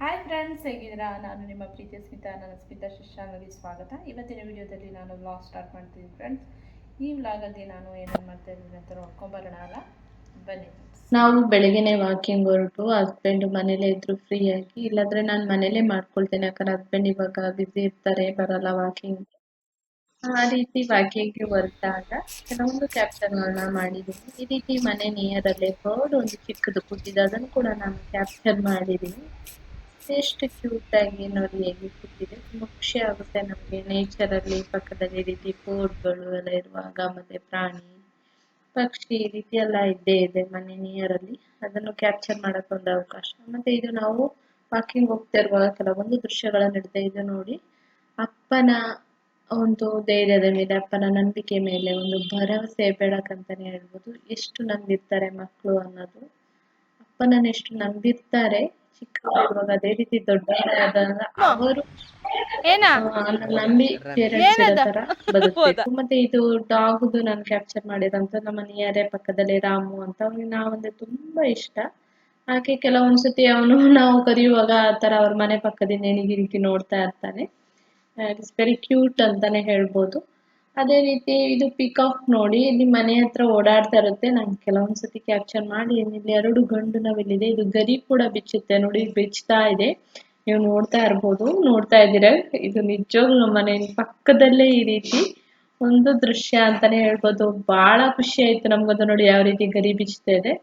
Hi friends, ಹೇಗಿದ್ದೀರಾ? ನಾನು ನಿಮ್ಮ ಪ್ರೀತಿಯ ಸ್ಮಿತಾ. ನನ್ನ ಸ್ಮಿತಾ ಶಿಕ್ಷಾಂಗಕ್ಕೆ ಸ್ವಾಗತ. ಇವತ್ತಿನ ವಿಡಿಯೋದಲ್ಲಿ ನಾನು ವ್ಲಾಗ್ ಸ್ಟಾರ್ಟ್ ಮಾಡ್ತೀನಿ ಫ್ರೆಂಡ್ಸ್. ಈ ವ್ಲಾಗಲ್ಲಿ ನಾನು ಏನೇನು ಮಾಡ್ತಾ ಇದ್ದೀನಿ ಅಂತ ನೋಡ್ಕೊಂಬರೋಣ ಅಲ್ಲ, ಬನ್ನಿ ಫ್ರೆಂಡ್ಸ್. ನಾವು ಬೆಳಗ್ಗೆನೆ ವಾಕಿಂಗ್ ಹೊರಟು ಹಸ್ಬೆಂಡ್ ಮನೇಲೇ ಇದ್ರು ಫ್ರೀ ಆಗಿ, ಇಲ್ಲಾಂದ್ರೆ ನಾನು ಮನೇಲೇ ಮಾಡ್ಕೊಳ್ತೇನೆ. ಯಾಕಂದ್ರೆ ಹಸ್ಬೆಂಡ್ ಇವಾಗ ಬಿಸಿ ಇರ್ತಾರೆ, ಬರಲ್ಲ ವಾಕಿಂಗ್. ಆ ರೀತಿ ವಾಕಿಂಗ್ ಹೊರಟಾಗ ಕೆಲವೊಂದು ಕ್ಯಾಪ್ಚರ್ಗಳನ್ನ ಮಾಡಿದ್ದೀನಿ. ಈ ರೀತಿ ಮನೆ ನಿಯರ್ ಅಲ್ಲೇ ಬರ್ಡ್ ಒಂದು ಚಿಕ್ಕದು ಕೂತಿದೆ, ಅದನ್ನು ಕೂಡ ನಾನು ಕ್ಯಾಪ್ಚರ್ ಮಾಡಿದ್ದೀನಿ. ಎಷ್ಟು ಕ್ಯೂಟ್ ಆಗಿ ನೋಡಿ ಹೇಗೆ ಕೂತಿದೆ. ತುಂಬಾ ಖುಷಿ ಆಗುತ್ತೆ ನಮಗೆ ನೇಚರ್ ಅಲ್ಲಿ ಪಕ್ಕದಲ್ಲಿ ಈ ರೀತಿ ಬೋರ್ಡ್ಗಳು ಎಲ್ಲ ಇರುವಾಗ, ಮತ್ತೆ ಪ್ರಾಣಿ ಪಕ್ಷಿ ಈ ರೀತಿ ಎಲ್ಲ ಇದ್ದೇ ಇದೆ ಮನೆ ನಿಯರ್ ಅಲ್ಲಿ. ಅದನ್ನು ಕ್ಯಾಪ್ಚರ್ ಮಾಡಕ್ ಒಂದು ಅವಕಾಶ. ಮತ್ತೆ ಇದು ನಾವು ವಾಕಿಂಗ್ ಹೋಗ್ತಾ ಇರುವಾಗ ಕೆಲವೊಂದು ದೃಶ್ಯಗಳನ್ನ ಇಡುತ್ತೆ. ಇದು ನೋಡಿ, ಅಪ್ಪನ ಒಂದು ಧೈರ್ಯದ ಮೇಲೆ, ಅಪ್ಪನ ನಂಬಿಕೆ ಮೇಲೆ ಒಂದು ಭರವಸೆ ಬೆಳಕಂತಾನೆ ಹೇಳ್ಬೋದು. ಎಷ್ಟು ನಂಬಿರ್ತಾರೆ ಮಕ್ಕಳು ಅನ್ನೋದು, ಅಪ್ಪನನ್ನ ಎಷ್ಟು ನಂಬಿರ್ತಾರೆ ಚಿಕ್ಕವರಿರುವಾಗ, ಅದೇ ರೀತಿ ದೊಡ್ಡವರಾದಾಗ ಅವರು ನಂಬಿ ಪೇರೆಂಟ್ಸ್ ಇರೋ ತರ ಬದುಕಬೇಕು. ಮತ್ತೆ ಇದು ಡಾಗ್ದು ನಾನು ಕ್ಯಾಪ್ಚರ್ ಮಾಡಿರೋಂಥ ನಮ್ಮ ನಿಯರೇ ಪಕ್ಕದಲ್ಲಿ ರಾಮು ಅಂತ. ಅವ್ನಿಗೆ ನಾವಂದ್ರೆ ತುಂಬಾ ಇಷ್ಟ. ಹಾಗೆ ಕೆಲವೊಂದ್ಸತಿ ಅವನು ನಾವು ಕರೆಯುವಾಗ ಆ ತರ ಅವ್ರ ಮನೆ ಪಕ್ಕದಿಂದ ನಿಗಿರಿಕಿ ನೋಡ್ತಾ ಇರ್ತಾನೆ. ಇಟ್ಸ್ ವೆರಿ ಕ್ಯೂಟ್ ಅಂತಾನೆ ಹೇಳ್ಬೋದು. ಅದೇ ರೀತಿ ಇದು ಪಿಕಾಕ್ ನೋಡಿ, ಇಲ್ಲಿ ಮನೆ ಹತ್ರ ಓಡಾಡ್ತಾ ಇರುತ್ತೆ. ನಾನು ಕೆಲವೊಂದ್ಸತಿ ಕ್ಯಾಪ್ಚರ್ ಮಾಡಿ ಇಲ್ಲಿ 2 ಗಂಡು ನವಿಲಿದೆ. ಇದು ಗರಿ ಕೂಡ ಬಿಚ್ಚುತ್ತೆ ನೋಡಿ, ಬಿಚ್ತಾ ಇದೆ. ನೀವು ನೋಡ್ತಾ ಇದ್ದೀರಾ. ಇದು ನಿಜವಾಗ್ಲೂ ನಮ್ಮ ಮನೆ ಪಕ್ಕದಲ್ಲೇ ಈ ರೀತಿ ಒಂದು ದೃಶ್ಯ ಅಂತಾನೆ ಹೇಳ್ಬೋದು. ಬಹಳ ಖುಷಿ ಆಯ್ತು ನಮ್ಗದು ನೋಡಿ, ಯಾವ ರೀತಿ ಗರಿ ಬಿಚ್ತಾ ಇದೆ.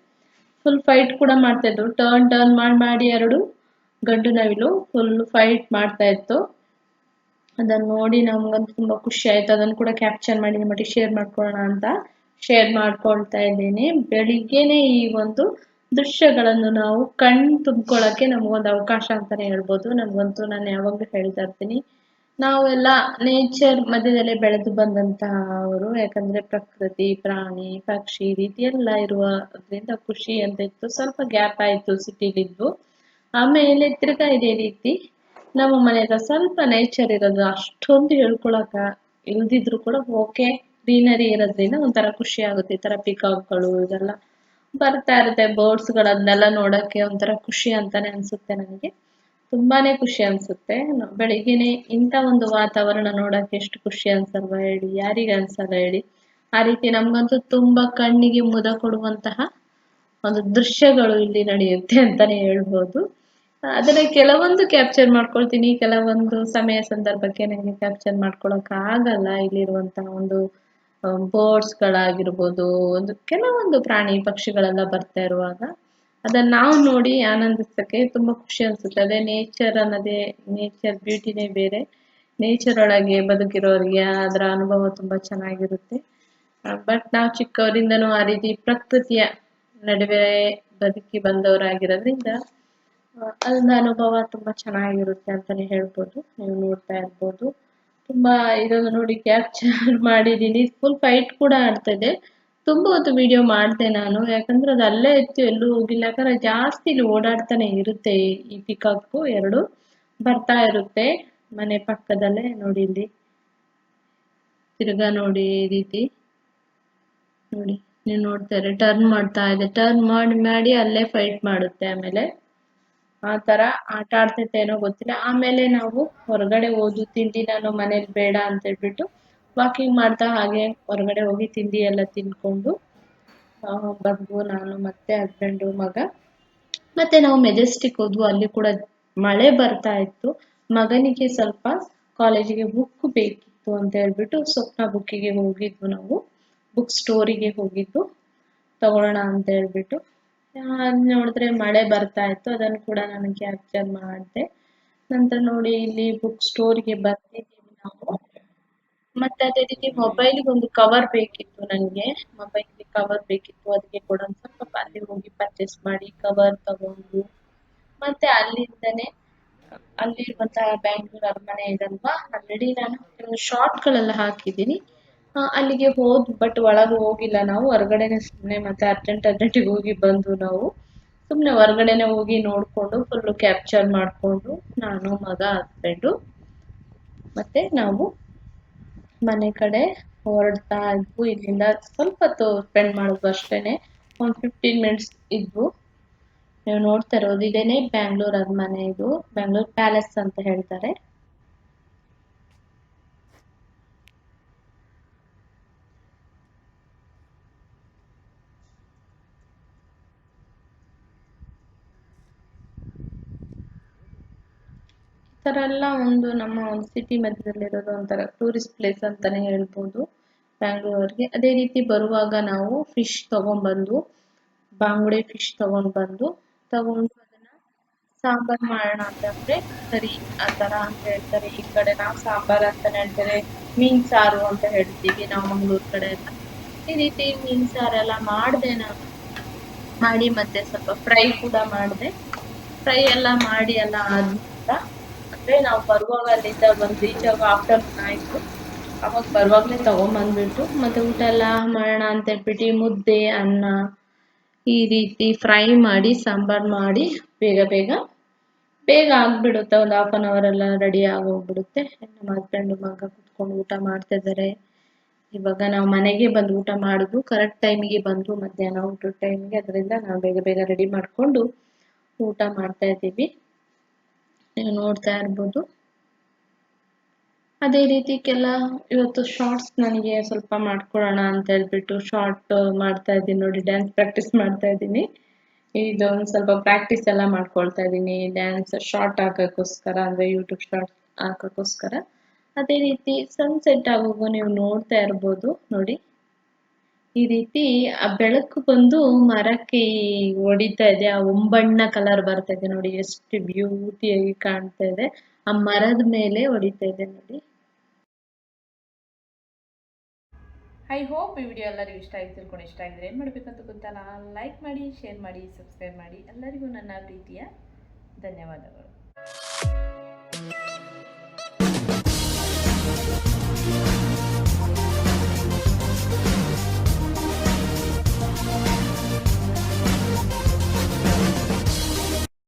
ಫುಲ್ ಫೈಟ್ ಕೂಡ ಮಾಡ್ತಾ ಇದ್ರು. ಟರ್ನ್ ಮಾಡಿ 2 ಗಂಡು ನವಿಲು ಫುಲ್ ಫೈಟ್ ಮಾಡ್ತಾ ಇತ್ತು. ಅದನ್ನ ನೋಡಿ ನಮ್ಗಂತೂ ತುಂಬಾ ಖುಷಿ ಆಯ್ತು. ಅದನ್ನು ಕೂಡ ಕ್ಯಾಪ್ಚರ್ ಮಾಡಿ ನಿಮ್ಮ ಮಟ್ಟಿಗೆ ಶೇರ್ ಮಾಡ್ಕೊಳ್ಳೋಣ ಅಂತ ಶೇರ್ ಮಾಡ್ಕೊಳ್ತಾ ಇದ್ದೀನಿ. ಬೆಳಿಗ್ಗೆನೆ ಈ ಒಂದು ದೃಶ್ಯಗಳನ್ನು ನಾವು ತುಂಬ್ಕೊಳ್ಳೋಕೆ ನಮಗೊಂದು ಅವಕಾಶ ಅಂತಾನೆ ಹೇಳ್ಬೋದು. ನಮಗಂತೂ ನಾನು ಯಾವಾಗಲೂ ಹೇಳ್ತಾ ಇರ್ತೀನಿ, ನಾವೆಲ್ಲ ನೇಚರ್ ಮಧ್ಯದಲ್ಲೇ ಬೆಳೆದು ಬಂದಂತಹ ಅವರು. ಯಾಕಂದ್ರೆ ಪ್ರಕೃತಿ, ಪ್ರಾಣಿ, ಪಕ್ಷಿ ಈ ರೀತಿ ಎಲ್ಲ ಇರುವುದರಿಂದ ಖುಷಿ ಅಂತ ಇತ್ತು. ಸ್ವಲ್ಪ ಗ್ಯಾಪ್ ಆಯ್ತು ಸಿಟಿಲಿದ್ದು. ಆಮೇಲೆ ತಿರ್ಗಾ ಇದೇ ರೀತಿ ನಮ್ಮ ಮನೆ ಹತ್ರ ಸ್ವಲ್ಪ ನೇಚರ್ ಇರೋದು, ಅಷ್ಟೊಂದು ಹೇಳ್ಕೊಳಕ ಇಲ್ದಿದ್ರು ಕೂಡ ಓಕೆ, ಗ್ರೀನರಿ ಇರೋದ್ರಿಂದ ಒಂಥರ ಖುಷಿ ಆಗುತ್ತೆ. ಈ ತರ ಪಿಕಾಕ್ಗಳು ಇದೆಲ್ಲ ಬರ್ತಾ ಇರುತ್ತೆ, ಬರ್ಡ್ಸ್ಗಳನ್ನೆಲ್ಲ ನೋಡಕ್ಕೆ ಒಂಥರ ಖುಷಿ ಅಂತಾನೆ ಅನ್ಸುತ್ತೆ ನನಗೆ. ತುಂಬಾನೇ ಖುಷಿ ಅನ್ಸುತ್ತೆ. ಬೆಳಿಗ್ಗೆನೆ ಇಂಥ ಒಂದು ವಾತಾವರಣ ನೋಡಕ್ಕೆ ಎಷ್ಟು ಖುಷಿ ಅನ್ಸಲ್ವಾ ಹೇಳಿ, ಯಾರಿಗೆ ಅನ್ಸಲ್ಲ ಹೇಳಿ. ಆ ರೀತಿ ನಮ್ಗಂತೂ ತುಂಬಾ ಕಣ್ಣಿಗೆ ಮುದ ಕೊಡುವಂತಹ ಒಂದು ದೃಶ್ಯಗಳು ಇಲ್ಲಿ ನಡೆಯುತ್ತೆ ಅಂತಾನೆ ಹೇಳ್ಬೋದು. ಅದನ್ನ ಕೆಲವೊಂದು ಕ್ಯಾಪ್ಚರ್ ಮಾಡ್ಕೊಳ್ತೀನಿ, ಕೆಲವೊಂದು ಸಮಯ ಸಂದರ್ಭಕ್ಕೆ ನನಗೆ ಕ್ಯಾಪ್ಚರ್ ಮಾಡ್ಕೊಳಕ್ ಆಗಲ್ಲ. ಇಲ್ಲಿರುವಂತಹ ಒಂದು ಬರ್ಡ್ಸ್ ಗಳಾಗಿರ್ಬೋದು, ಒಂದು ಕೆಲವೊಂದು ಪ್ರಾಣಿ ಪಕ್ಷಿಗಳೆಲ್ಲ ಬರ್ತಾ ಇರುವಾಗ ಅದನ್ನ ನಾವು ನೋಡಿ ಆನಂದಿಸಕ್ಕೆ ತುಂಬಾ ಖುಷಿ ಅನ್ಸುತ್ತೆ. ಅದೇ ನೇಚರ್ ಅನ್ನೋದೇ, ನೇಚರ್ ಬ್ಯೂಟಿನೇ ಬೇರೆ. ನೇಚರ್ ಒಳಗೆ ಬದುಕಿರೋರಿಗೆ ಅದರ ಅನುಭವ ತುಂಬಾ ಚೆನ್ನಾಗಿರುತ್ತೆ. ಬಟ್ ನಾವು ಚಿಕ್ಕವರಿಂದನೂ ಆ ರೀತಿ ಪ್ರಕೃತಿಯ ನಡುವೆ ಬದುಕಿ ಬಂದವರಾಗಿರೋದ್ರಿಂದ ಅದ್ರ ಅನುಭವ ತುಂಬಾ ಚೆನ್ನಾಗಿರುತ್ತೆ ಅಂತಾನೆ ಹೇಳ್ಬೋದು. ನೀವು ನೋಡ್ತಾ ಇರ್ಬೋದು. ತುಂಬಾ ಇದನ್ನು ನೋಡಿ ಕ್ಯಾಪ್ಚರ್ ಮಾಡಿದೀನಿ. ಫುಲ್ ಫೈಟ್ ಕೂಡ ಆಡ್ತಾ ಇದೆ. ತುಂಬಾ ಹೊತ್ತು ವಿಡಿಯೋ ಮಾಡ್ದೆ ನಾನು, ಯಾಕಂದ್ರೆ ಅದು ಅಲ್ಲೇ ಇತ್ತು, ಎಲ್ಲೂ ಹೋಗಿಲ್ಲ. ಯಾಕಂದ್ರೆ ಜಾಸ್ತಿ ಇಲ್ಲಿ ಓಡಾಡ್ತಾನೆ ಇರುತ್ತೆ. ಈ ಪಿಕಾಕು 2 ಬರ್ತಾ ಇರುತ್ತೆ ಮನೆ ಪಕ್ಕದಲ್ಲೇ. ನೋಡಿ ಇಲ್ಲಿ ತಿರ್ಗಾ ನೋಡಿ ಈ ರೀತಿ ನೋಡಿ, ನೀವು ನೋಡ್ತಾ ಇದ್ರೆ ಟರ್ನ್ ಮಾಡ್ತಾ ಇದೆ. ಟರ್ನ್ ಮಾಡಿ ಅಲ್ಲೇ ಫೈಟ್ ಮಾಡುತ್ತೆ. ಆಮೇಲೆ ಆ ತರ ಆಟ ಆಡ್ತೈತೆ ಏನೋ ಗೊತ್ತಿಲ್ಲ. ಆಮೇಲೆ ನಾವು ಹೊರಗಡೆ ಹೋದು ತಿಂಡಿ, ನಾನು ಮನೇಲಿ ಬೇಡ ಅಂತ ಹೇಳ್ಬಿಟ್ಟು ವಾಕಿಂಗ್ ಮಾಡ್ತಾ ಹಾಗೆ ಹೊರಗಡೆ ಹೋಗಿ ತಿಂಡಿ ಎಲ್ಲ ತಿನ್ಕೊಂಡು ಬಂದ್ವು, ನಾನು ಮತ್ತೆ ಹಸ್ಬೆಂಡು ಮಗ. ಮತ್ತೆ ನಾವು ಮೆಜೆಸ್ಟಿಕ್ ಹೋದ್ವು, ಅಲ್ಲಿ ಕೂಡ ಮಳೆ ಬರ್ತಾ ಇತ್ತು. ಮಗನಿಗೆ ಸ್ವಲ್ಪ ಕಾಲೇಜಿಗೆ ಬುಕ್ ಬೇಕಿತ್ತು ಅಂತ ಹೇಳ್ಬಿಟ್ಟು ಸ್ವಪ್ನ ಬುಕ್ಕಿಗೆ ಹೋಗಿದ್ವು ನಾವು. ಬುಕ್ ಸ್ಟೋರಿಗೆ ಹೋಗಿದ್ದು ತಗೊಳ್ಳೋಣ ಅಂತ ಹೇಳ್ಬಿಟ್ಟು. ನೋಡಿದ್ರೆ ಮಳೆ ಬರ್ತಾ ಇತ್ತು, ಅದನ್ನು ಕೂಡ ನಾನು ಕ್ಯಾಪ್ಚರ್ ಮಾಡಿದೆ. ನಂತರ ನೋಡಿ ಇಲ್ಲಿ ಬುಕ್ ಸ್ಟೋರಿಗೆ ಬರ್ತಿದ್ದೀವಿ ನಾವು. ಮತ್ತೆ ಅದೇ ರೀತಿ ಮೊಬೈಲ್ಗೆ ಒಂದು ಕವರ್ ಬೇಕಿತ್ತು ನನಗೆ. ಮೊಬೈಲ್ಗೆ ಕವರ್ ಬೇಕಿತ್ತು, ಅದಕ್ಕೆ ಕೂಡ ಒಂದು ಸ್ವಲ್ಪ ಅಲ್ಲಿ ಹೋಗಿ ಪರ್ಚೇಸ್ ಮಾಡಿ ಕವರ್ ತಗೊಂಡು, ಮತ್ತೆ ಅಲ್ಲಿಂದನೇ ಅಲ್ಲಿರುವಂತಹ ಬ್ಯಾಂಗ್ಳೂರ್ ಅರಮನೆ ಇದಲ್ವಾ, ಆಲ್ರೆಡಿ ನಾನು ಕೆಲವು ಶಾರ್ಟ್ಗಳೆಲ್ಲ ಹಾಕಿದ್ದೀನಿ. ಅಲ್ಲಿಗೆ ಬಟ್ ಒಳಗೆ ಹೋಗಿಲ್ಲ ನಾವು. ಹೊರಗಡೆನೆ ಸುಮ್ಮನೆ ಮತ್ತೆ ಅರ್ಜೆಂಟಿಗೆ ಹೋಗಿ ಬಂದು ನಾವು. ಸುಮ್ಮನೆ ಹೊರಗಡೆನೆ ಹೋಗಿ ನೋಡ್ಕೊಂಡು ಫುಲ್ಲು ಕ್ಯಾಪ್ಚರ್ ಮಾಡಿಕೊಂಡು, ನಾನು ಮಗ ಹಸ್ಬೆಂಡು ಮತ್ತೆ ನಾವು ಮನೆ ಕಡೆ ಹೊರಡ್ತಾ ಇದ್ವು. ಇಲ್ಲಿಂದ ಸ್ವಲ್ಪ ಹೊತ್ತು ಸ್ಪೆಂಡ್ ಮಾಡಿದ್ವು ಅಷ್ಟೇನೆ, ಒಂದು 15 ಮಿನಿಟ್ಸ್ ಇದ್ವು. ನೀವು ನೋಡ್ತಾ ಇರೋದು ಇದೇನೆ ಬ್ಯಾಂಗ್ಳೂರ್ ಅರಮನೆ. ಇದು ಬ್ಯಾಂಗ್ಳೂರ್ ಪ್ಯಾಲೇಸ್ ಅಂತ ಹೇಳ್ತಾರೆ. ಈ ಥರ ಎಲ್ಲ ನಮ್ಮ ಒಂದು ಸಿಟಿ ಮಧ್ಯದಲ್ಲಿರೋದು ಒಂಥರ ಟೂರಿಸ್ಟ್ ಪ್ಲೇಸ್ ಅಂತಾನೆ ಹೇಳ್ಬೋದು ಬ್ಯಾಂಗ್ಳೂರ್ಗೆ. ಅದೇ ರೀತಿ ಬರುವಾಗ ನಾವು ಫಿಶ್ ತಗೊಂಡ್ಬಂದು, ಬಾಂಗುಡೆ ಫಿಶ್ ತಗೊಂಡು ಅದನ್ನ ಸಾಂಬಾರ್ ಮಾಡೋಣ ಅಂತಂದ್ರೆ ಸರಿ ಆ ಥರ ಅಂತ ಹೇಳ್ತಾರೆ. ಈ ಕಡೆ ನಾವು ಸಾಂಬಾರ್ ಅಂತಾನೆ ಹೇಳ್ತಾರೆ, ಮೀನ್ ಸಾರು ಅಂತ ಹೇಳ್ತೀವಿ ನಾವು ಮಂಗ್ಳೂರ್ ಕಡೆ ಎಲ್ಲ. ಈ ರೀತಿ ಮೀನ್ ಸಾರೆಲ್ಲ ಮಾಡಿದೆ ನಾನು. ಮಾಡಿ ಮತ್ತೆ ಸ್ವಲ್ಪ ಫ್ರೈ ಕೂಡ ಮಾಡಿದೆ. ಫ್ರೈ ಎಲ್ಲ ಮಾಡಿ ಎಲ್ಲ ಆದ್ಮೇಲೆ ಅಂದ್ರೆ ನಾವು ಬರುವಾಗ ಅಲ್ಲಿಂದ ಬಂದು ರೀಚ್ ಆಗ ಆಫ್ಟರ್ನೂನ್ ಆಯ್ತು. ಅವಾಗ ಬರುವಾಗಲೇ ತಗೊಂಬಂದ್ಬಿಟ್ಟು ಮತ್ತೆ ಊಟ ಎಲ್ಲ ಮಾಡೋಣ ಅಂತ ಹೇಳ್ಬಿಟ್ಟು ಮುದ್ದೆ ಅನ್ನ ಈ ರೀತಿ ಫ್ರೈ ಮಾಡಿ ಸಾಂಬಾರ್ ಮಾಡಿ ಬೇಗ ಆಗ್ಬಿಡುತ್ತೆ. ಒಂದು 1/2 hour ಎಲ್ಲ ರೆಡಿ ಆಗೋಗ್ಬಿಡುತ್ತೆ. ನಮ್ಮ ಹಸ್ಬೆಂಡ್ ಮಗ ಕುತ್ಕೊಂಡು ಊಟ ಮಾಡ್ತಾ ಇದ್ದಾರೆ. ಇವಾಗ ನಾವು ಮನೆಗೆ ಬಂದು ಊಟ ಮಾಡುದು ಕರೆಕ್ಟ್ ಟೈಮಿಗೆ ಬಂದು ಮಧ್ಯಾಹ್ನ ಊಟದ ಟೈಮ್ಗೆ. ಅದರಿಂದ ನಾವು ಬೇಗ ರೆಡಿ ಮಾಡಿಕೊಂಡು ಊಟ ಮಾಡ್ತಾ ಇದ್ದೀವಿ. ನೀವು ನೋಡ್ತಾ ಇರ್ಬೋದು. ಅದೇ ರೀತಿ ಇವತ್ತು ಶಾರ್ಟ್ಸ್ ನನಗೆ ಸ್ವಲ್ಪ ಮಾಡ್ಕೊಳ್ಳೋಣ ಅಂತ ಹೇಳ್ಬಿಟ್ಟು ಶಾರ್ಟ್ ಮಾಡ್ತಾ ಇದ್ದೀನಿ ನೋಡಿ. ಡ್ಯಾನ್ಸ್ ಪ್ರಾಕ್ಟೀಸ್ ಮಾಡ್ತಾ ಇದ್ದೀನಿ. ಇದೊಂದು ಸ್ವಲ್ಪ ಪ್ರಾಕ್ಟೀಸ್ ಎಲ್ಲ ಮಾಡ್ಕೊಳ್ತಾ ಇದ್ದೀನಿ ಡ್ಯಾನ್ಸ್ ಶಾರ್ಟ್ ಹಾಕೋಕ್ಕೋಸ್ಕರ, ಅಂದ್ರೆ ಯೂಟ್ಯೂಬ್ ಶಾರ್ಟ್ ಹಾಕೋಕ್ಕೋಸ್ಕರ. ಅದೇ ರೀತಿ ಸನ್ಸೆಟ್ ಆಗೋಗು ನೀವು ನೋಡ್ತಾ ಇರ್ಬೋದು ನೋಡಿ. ಈ ರೀತಿ ಆ ಬೆಳಕು ಬಂದು ಮರಕ್ಕೆ ಹೊಡಿತಾ ಇದೆ. ಆ ಒಂಬಣ್ಣ ಕಲರ್ ಬರ್ತಾ ಇದೆ ನೋಡಿ, ಎಷ್ಟು ಬ್ಯೂಟಿಯಾಗಿ ಕಾಣ್ತಾ ಇದೆ. ಆ ಮರದ ಮೇಲೆ ಹೊಡಿತಾ ಇದೆ ನೋಡಿ. ಐ ಹೋಪ್ ಈ ವಿಡಿಯೋ ಎಲ್ಲರಿಗೂ ಇಷ್ಟ ಆಗಿ ತಿಳ್ಕೊಂಡು ಇಷ್ಟ ಆಗಿದ್ರೆ ಏನು ಮಾಡಬೇಕಂತ ಗೊತ್ತಲ್ಲ, ಲೈಕ್ ಮಾಡಿ, ಶೇರ್ ಮಾಡಿ, ಸಬ್ಸ್ಕ್ರೈಬ್ ಮಾಡಿ. ಎಲ್ಲರಿಗೂ ನನ್ನ ಪ್ರೀತಿಯ ಧನ್ಯವಾದಗಳು.